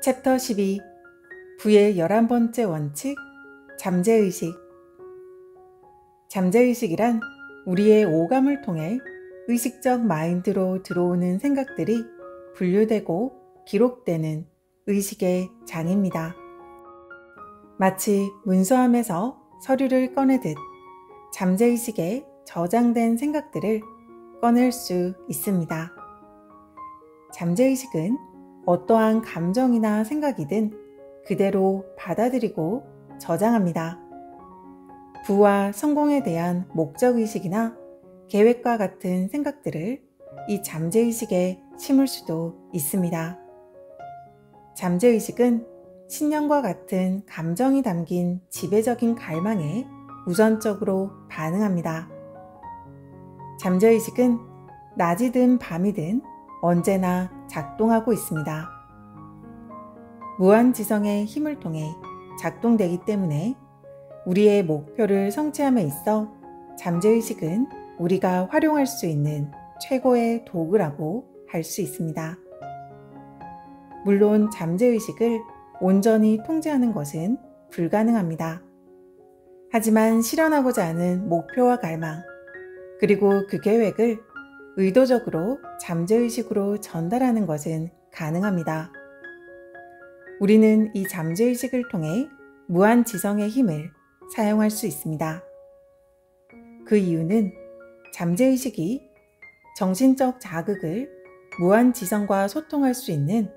챕터 12 부의 11번째 원칙 잠재의식. 잠재의식이란 우리의 오감을 통해 의식적 마인드로 들어오는 생각들이 분류되고 기록되는 의식의 장입니다. 마치 문서함에서 서류를 꺼내듯 잠재의식에 저장된 생각들을 꺼낼 수 있습니다. 잠재의식은 어떠한 감정이나 생각이든 그대로 받아들이고 저장합니다. 부와 성공에 대한 목적의식이나 계획과 같은 생각들을 이 잠재의식에 심을 수도 있습니다. 잠재의식은 신념과 같은 감정이 담긴 지배적인 갈망에 우선적으로 반응합니다. 잠재의식은 낮이든 밤이든 언제나 작동하고 있습니다. 무한지성의 힘을 통해 작동되기 때문에 우리의 목표를 성취함에 있어 잠재의식은 우리가 활용할 수 있는 최고의 도구라고 할 수 있습니다. 물론 잠재의식을 온전히 통제하는 것은 불가능합니다. 하지만 실현하고자 하는 목표와 갈망, 그리고 그 계획을 의도적으로 잠재의식으로 전달하는 것은 가능합니다. 우리는 이 잠재의식을 통해 무한지성의 힘을 사용할 수 있습니다. 그 이유는 잠재의식이 정신적 자극을 무한지성과 소통할 수 있는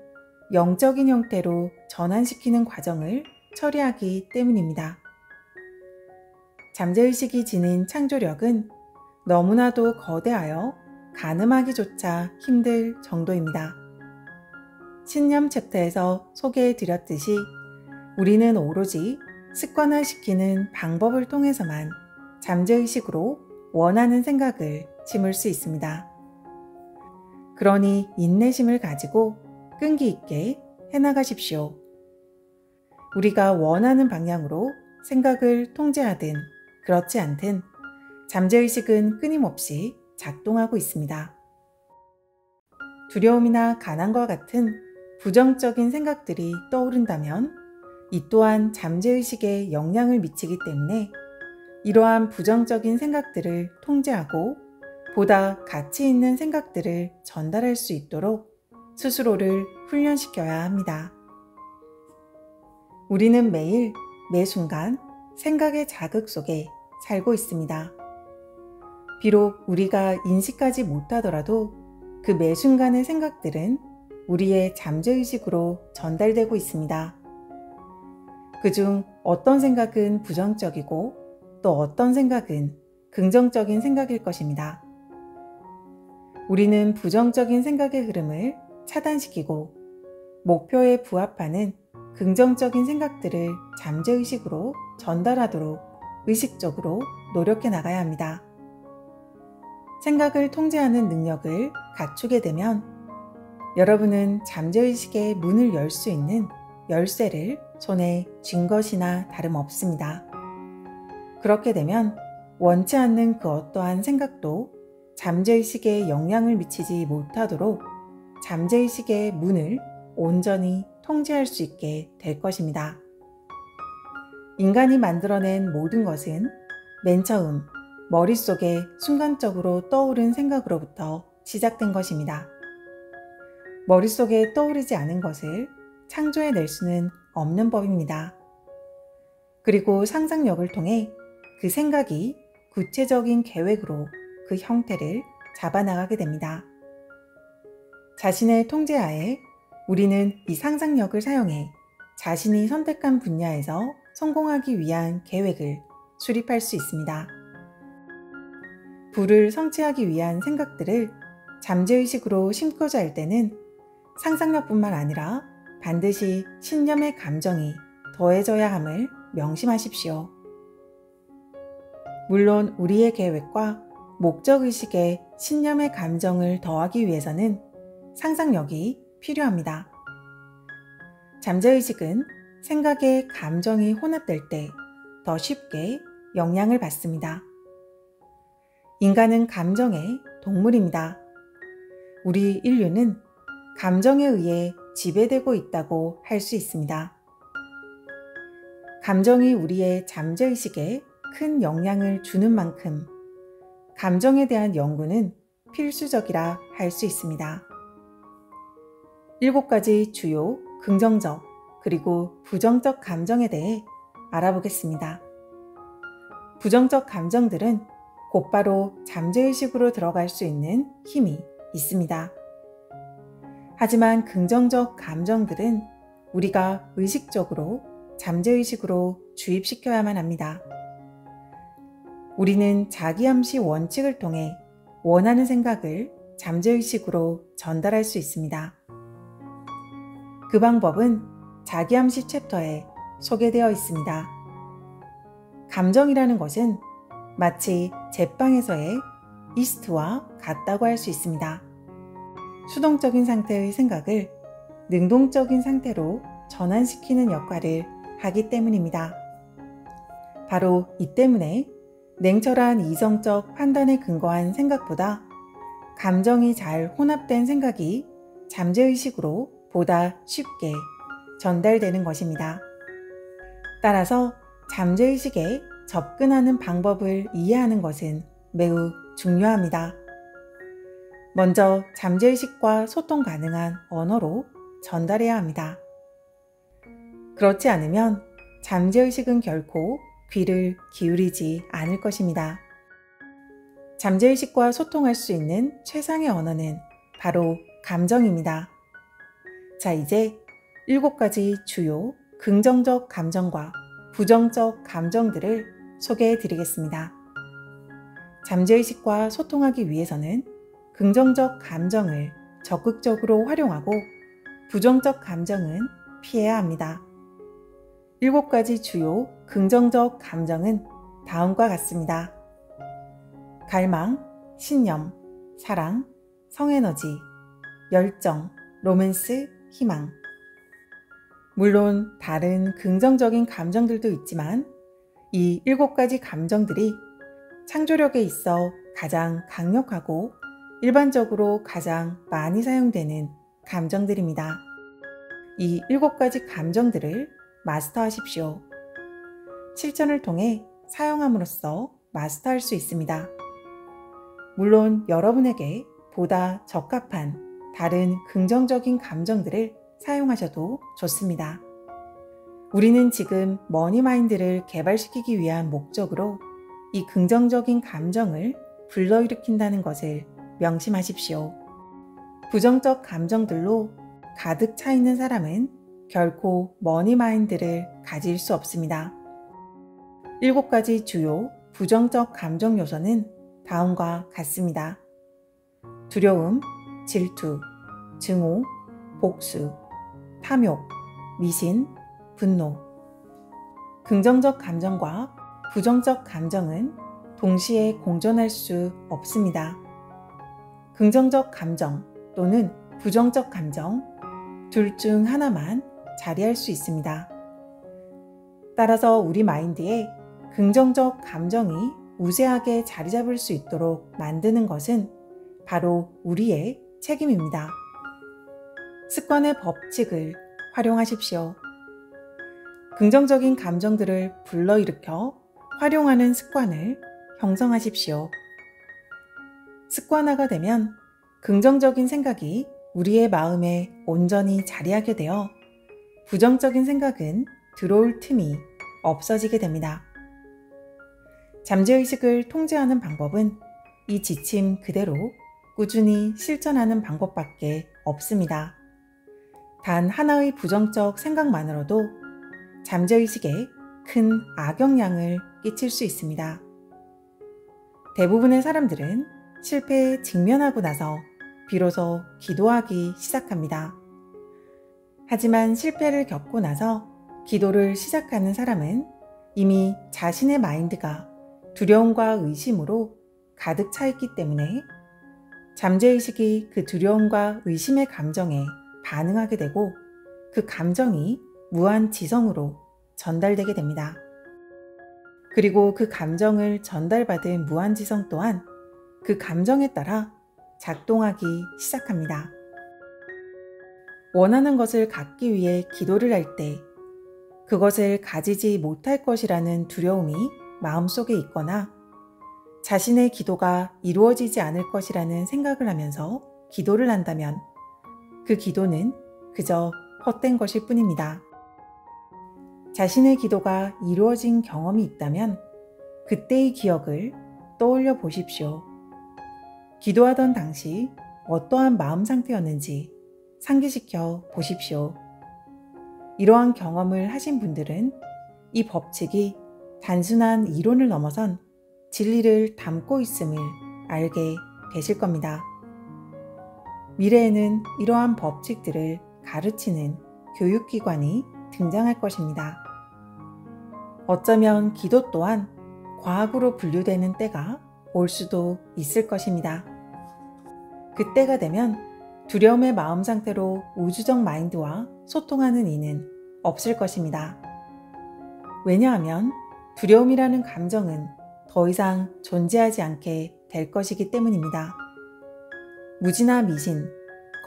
영적인 형태로 전환시키는 과정을 처리하기 때문입니다. 잠재의식이 지닌 창조력은 너무나도 거대하여 가늠하기조차 힘들 정도입니다. 신념 챕터에서 소개해드렸듯이 우리는 오로지 습관화시키는 방법을 통해서만 잠재의식으로 원하는 생각을 심을 수 있습니다. 그러니 인내심을 가지고 끈기 있게 해나가십시오. 우리가 원하는 방향으로 생각을 통제하든 그렇지 않든 잠재의식은 끊임없이 작동하고 있습니다. 두려움이나 가난과 같은 부정적인 생각들이 떠오른다면 이 또한 잠재의식에 영향을 미치기 때문에 이러한 부정적인 생각들을 통제하고 보다 가치 있는 생각들을 전달할 수 있도록 스스로를 훈련시켜야 합니다. 우리는 매일 매 순간 생각의 자극 속에 살고 있습니다. 비록 우리가 인식하지 못하더라도 그 매 순간의 생각들은 우리의 잠재의식으로 전달되고 있습니다. 그중 어떤 생각은 부정적이고 또 어떤 생각은 긍정적인 생각일 것입니다. 우리는 부정적인 생각의 흐름을 차단시키고 목표에 부합하는 긍정적인 생각들을 잠재의식으로 전달하도록 의식적으로 노력해 나가야 합니다. 생각을 통제하는 능력을 갖추게 되면 여러분은 잠재의식의 문을 열 수 있는 열쇠를 손에 쥔 것이나 다름없습니다. 그렇게 되면 원치 않는 그 어떠한 생각도 잠재의식에 영향을 미치지 못하도록 잠재의식의 문을 온전히 통제할 수 있게 될 것입니다. 인간이 만들어낸 모든 것은 맨 처음 머릿속에 순간적으로 떠오른 생각으로부터 시작된 것입니다. 머릿속에 떠오르지 않은 것을 창조해낼 수는 없는 법입니다. 그리고 상상력을 통해 그 생각이 구체적인 계획으로 그 형태를 잡아나가게 됩니다. 자신의 통제하에 우리는 이 상상력을 사용해 자신이 선택한 분야에서 성공하기 위한 계획을 수립할 수 있습니다. 부를 성취하기 위한 생각들을 잠재의식으로 심고자 할 때는 상상력뿐만 아니라 반드시 신념의 감정이 더해져야 함을 명심하십시오. 물론 우리의 계획과 목적의식에 신념의 감정을 더하기 위해서는 상상력이 필요합니다. 잠재의식은 생각의 감정이 혼합될 때 더 쉽게 영향을 받습니다. 인간은 감정의 동물입니다. 우리 인류는 감정에 의해 지배되고 있다고 할 수 있습니다. 감정이 우리의 잠재의식에 큰 영향을 주는 만큼 감정에 대한 연구는 필수적이라 할 수 있습니다. 7가지 주요 긍정적 그리고 부정적 감정에 대해 알아보겠습니다. 부정적 감정들은 곧바로 잠재의식으로 들어갈 수 있는 힘이 있습니다. 하지만 긍정적 감정들은 우리가 의식적으로 잠재의식으로 주입시켜야만 합니다. 우리는 자기암시 원칙을 통해 원하는 생각을 잠재의식으로 전달할 수 있습니다. 그 방법은 자기암시 챕터에 소개되어 있습니다. 감정이라는 것은 마치 제빵에서의 이스트와 같다고 할 수 있습니다. 수동적인 상태의 생각을 능동적인 상태로 전환시키는 역할을 하기 때문입니다. 바로 이 때문에 냉철한 이성적 판단에 근거한 생각보다 감정이 잘 혼합된 생각이 잠재의식으로 보다 쉽게 전달되는 것입니다. 따라서 잠재의식에 접근하는 방법을 이해하는 것은 매우 중요합니다. 먼저 잠재의식과 소통 가능한 언어로 전달해야 합니다. 그렇지 않으면 잠재의식은 결코 귀를 기울이지 않을 것입니다. 잠재의식과 소통할 수 있는 최상의 언어는 바로 감정입니다. 자, 이제 7가지 주요 긍정적 감정과 부정적 감정들을 소개해 드리겠습니다. 잠재의식과 소통하기 위해서는 긍정적 감정을 적극적으로 활용하고 부정적 감정은 피해야 합니다. 7가지 주요 긍정적 감정은 다음과 같습니다. 갈망, 신념, 사랑, 성에너지, 열정, 로맨스, 희망. 물론 다른 긍정적인 감정들도 있지만 이 7가지 감정들이 창조력에 있어 가장 강력하고 일반적으로 가장 많이 사용되는 감정들입니다. 이 7가지 감정들을 마스터하십시오. 실천을 통해 사용함으로써 마스터할 수 있습니다. 물론 여러분에게 보다 적합한 다른 긍정적인 감정들을 사용하셔도 좋습니다. 우리는 지금 머니마인드를 개발시키기 위한 목적으로 이 긍정적인 감정을 불러일으킨다는 것을 명심하십시오. 부정적 감정들로 가득 차 있는 사람은 결코 머니마인드를 가질 수 없습니다. 7가지 주요 부정적 감정 요소는 다음과 같습니다. 두려움, 질투, 증오, 복수, 탐욕, 미신, 분노. 긍정적 감정과 부정적 감정은 동시에 공존할 수 없습니다. 긍정적 감정 또는 부정적 감정 둘 중 하나만 자리할 수 있습니다. 따라서 우리 마인드에 긍정적 감정이 우세하게 자리 잡을 수 있도록 만드는 것은 바로 우리의 책임입니다. 습관의 법칙을 활용하십시오. 긍정적인 감정들을 불러일으켜 활용하는 습관을 형성하십시오. 습관화가 되면 긍정적인 생각이 우리의 마음에 온전히 자리하게 되어 부정적인 생각은 들어올 틈이 없어지게 됩니다. 잠재의식을 통제하는 방법은 이 지침 그대로 꾸준히 실천하는 방법밖에 없습니다. 단 하나의 부정적 생각만으로도 잠재의식에 큰 악영향을 끼칠 수 있습니다. 대부분의 사람들은 실패에 직면하고 나서 비로소 기도하기 시작합니다. 하지만 실패를 겪고 나서 기도를 시작하는 사람은 이미 자신의 마인드가 두려움과 의심으로 가득 차 있기 때문에 잠재의식이 그 두려움과 의심의 감정에 반응하게 되고 그 감정이 무한지성으로 전달되게 됩니다. 그리고 그 감정을 전달받은 무한지성 또한 그 감정에 따라 작동하기 시작합니다. 원하는 것을 갖기 위해 기도를 할 때 그것을 가지지 못할 것이라는 두려움이 마음속에 있거나 자신의 기도가 이루어지지 않을 것이라는 생각을 하면서 기도를 한다면 그 기도는 그저 헛된 것일 뿐입니다. 자신의 기도가 이루어진 경험이 있다면 그때의 기억을 떠올려 보십시오. 기도하던 당시 어떠한 마음 상태였는지 상기시켜 보십시오. 이러한 경험을 하신 분들은 이 법칙이 단순한 이론을 넘어선 진리를 담고 있음을 알게 되실 겁니다. 미래에는 이러한 법칙들을 가르치는 교육기관이 등장할 것입니다. 어쩌면 기도 또한 과학으로 분류되는 때가 올 수도 있을 것입니다. 그때가 되면 두려움의 마음 상태로 우주적 마인드와 소통하는 이는 없을 것입니다. 왜냐하면 두려움이라는 감정은 더 이상 존재하지 않게 될 것이기 때문입니다. 무지나 미신,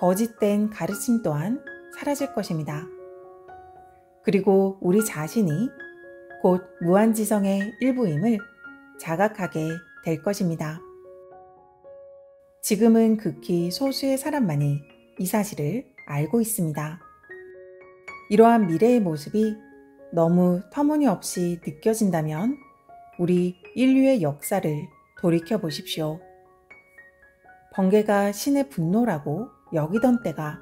거짓된 가르침 또한 사라질 것입니다. 그리고 우리 자신이 곧 무한지성의 일부임을 자각하게 될 것입니다. 지금은 극히 소수의 사람만이 이 사실을 알고 있습니다. 이러한 미래의 모습이 너무 터무니없이 느껴진다면 우리 인류의 역사를 돌이켜 보십시오. 번개가 신의 분노라고 여기던 때가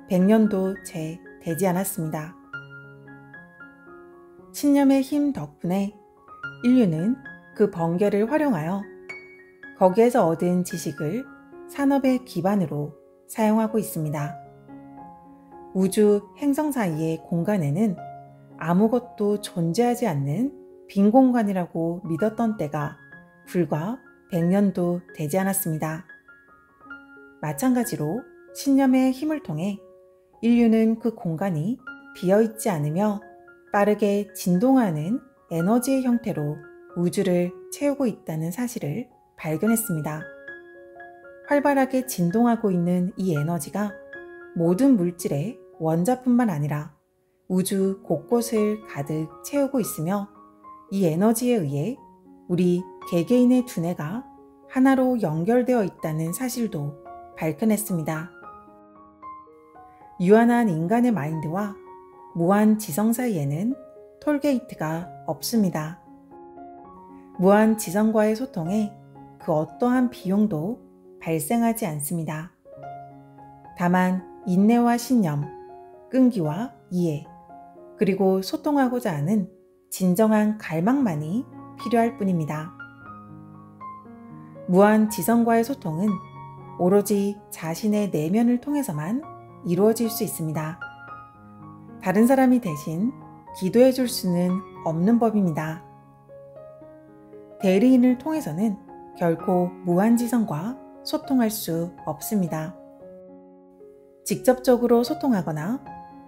100년도 채 되지 않았습니다. 신념의 힘 덕분에 인류는 그 번개를 활용하여 거기에서 얻은 지식을 산업의 기반으로 사용하고 있습니다. 우주 행성 사이의 공간에는 아무것도 존재하지 않는 빈 공간이라고 믿었던 때가 불과 100년도 되지 않았습니다. 마찬가지로 신념의 힘을 통해 인류는 그 공간이 비어있지 않으며 빠르게 진동하는 에너지의 형태로 우주를 채우고 있다는 사실을 발견했습니다. 활발하게 진동하고 있는 이 에너지가 모든 물질의 원자뿐만 아니라 우주 곳곳을 가득 채우고 있으며 이 에너지에 의해 우리 개개인의 두뇌가 하나로 연결되어 있다는 사실도 발견했습니다. 유한한 인간의 마인드와 무한 지성 사이에는 톨게이트가 없습니다. 무한 지성과의 소통에 그 어떠한 비용도 발생하지 않습니다. 다만 인내와 신념, 끈기와 이해, 그리고 소통하고자 하는 진정한 갈망만이 필요할 뿐입니다. 무한 지성과의 소통은 오로지 자신의 내면을 통해서만 이루어질 수 있습니다. 다른 사람이 대신 기도해 줄 수는 없는 법입니다. 대리인을 통해서는 결코 무한지성과 소통할 수 없습니다. 직접적으로 소통하거나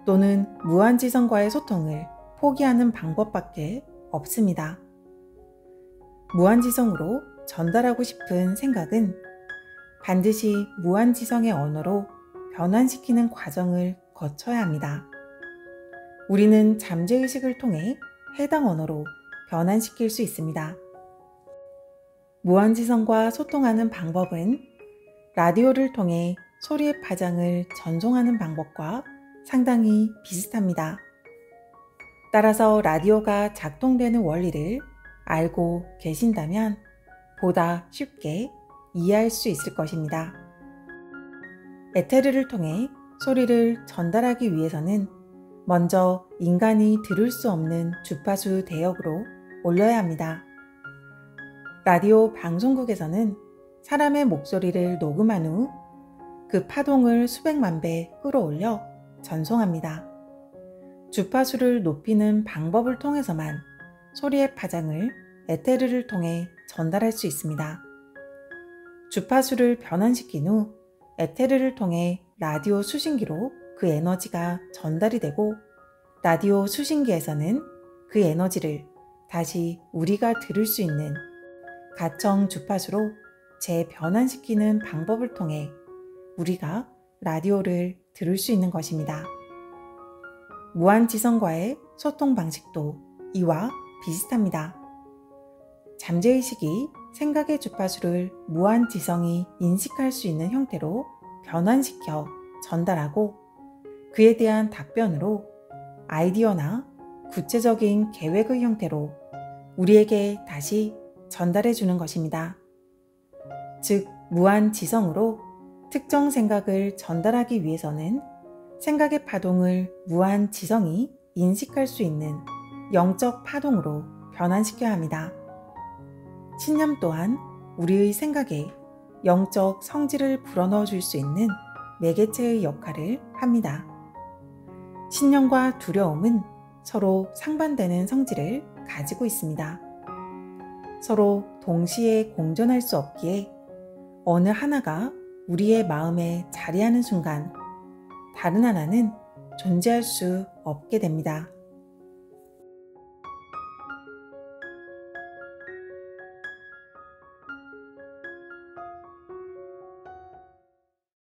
또는 무한지성과의 소통을 포기하는 방법밖에 없습니다. 무한지성으로 전달하고 싶은 생각은 반드시 무한지성의 언어로 변환시키는 과정을 거쳐야 합니다. 우리는 잠재의식을 통해 해당 언어로 변환시킬 수 있습니다. 무한지성과 소통하는 방법은 라디오를 통해 소리의 파장을 전송하는 방법과 상당히 비슷합니다. 따라서 라디오가 작동되는 원리를 알고 계신다면 보다 쉽게 이해할 수 있을 것입니다. 에테르를 통해 소리를 전달하기 위해서는 먼저 인간이 들을 수 없는 주파수 대역으로 올려야 합니다. 라디오 방송국에서는 사람의 목소리를 녹음한 후 그 파동을 수백만 배 끌어올려 전송합니다. 주파수를 높이는 방법을 통해서만 소리의 파장을 에테르를 통해 전달할 수 있습니다. 주파수를 변환시킨 후 에테르를 통해 라디오 수신기로 그 에너지가 전달이 되고 라디오 수신기에서는 그 에너지를 다시 우리가 들을 수 있는 가청 주파수로 재변환시키는 방법을 통해 우리가 라디오를 들을 수 있는 것입니다. 무한지성과의 소통 방식도 이와 비슷합니다. 잠재의식이 생각의 주파수를 무한지성이 인식할 수 있는 형태로 변환시켜 전달하고 그에 대한 답변으로 아이디어나 구체적인 계획의 형태로 우리에게 다시 전달해 주는 것입니다. 즉, 무한지성으로 특정 생각을 전달하기 위해서는 생각의 파동을 무한지성이 인식할 수 있는 영적 파동으로 변환시켜야 합니다. 신념 또한 우리의 생각에 영적 성질을 불어넣어 줄 수 있는 매개체의 역할을 합니다. 신념과 두려움은 서로 상반되는 성질을 가지고 있습니다. 서로 동시에 공존할 수 없기에 어느 하나가 우리의 마음에 자리하는 순간 다른 하나는 존재할 수 없게 됩니다.